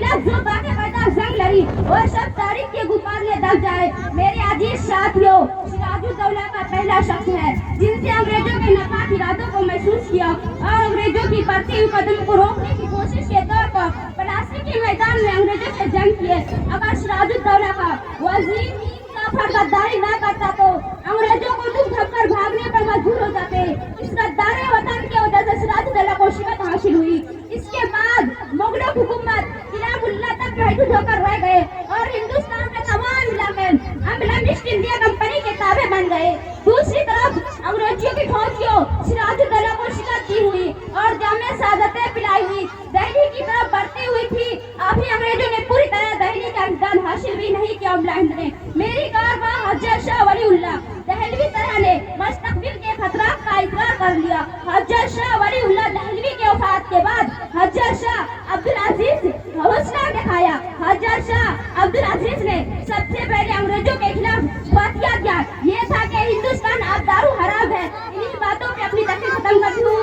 खिलाफ जो बातें पैदा जंग लड़ी वो सब तारीख के गुफार में दब जाए। मेरे अजीज साथियों, सिराजुद्दौला का पहला शख्स है जिनसे अंग्रेजों के नापाक इरादों को महसूस किया और अंग्रेजों की बढ़ती हुई कदम को रोकने की कोशिश के तौर पर पलासी के मैदान में अंग्रेजों से जंग किए। अगर सिराजुद्दौला का वजीर पर गद्दारी न करता तो अंग्रेजों को दुख धक्कर भागने पर मजबूर हो जाते। इस गद्दारे वतन की वजह से सिराजुद्दौला को शिकस्त हासिल हुई। इसके बाद मुगलों की हुकूमत किला मुल्ला तक महदूद होकर रह गए और हिंदुस्तान के तमाम इलाके अंग्रेज ईस्ट इंडिया कंपनी के ताबे बन गए। दूसरी तरफ अंग्रेजियों की फौजियों सिराजुद्दौला को शिकस्त दी हुई और जामे सादतें पिलाई हुई दिल्ली की तरफ बढ़ती हुई थी। अभी अंग्रेजों ने पूरी तरह दिल्ली का इंतजाम हासिल भी नहीं किया। ने मेरी कारवां हजरत शाह वलीउल्लाह दहलवी तरह ने मुस्तकबिल के खतरात का इकरार कर लिया। हजरत शाह वलीउल्लाह दहलवी के वफात के बाद हजरत शाह अब्दुल अजीज हौसला दिखाया। हजरत शाह अब्दुल अजीज ने सबसे पहले अंग्रेजों के खिलाफ फतवा दिया। ये था कि हिंदुस्तान अब दारू हराम है। इन्हीं बातों पे अपनी तकरीर खत्म करती हूँ।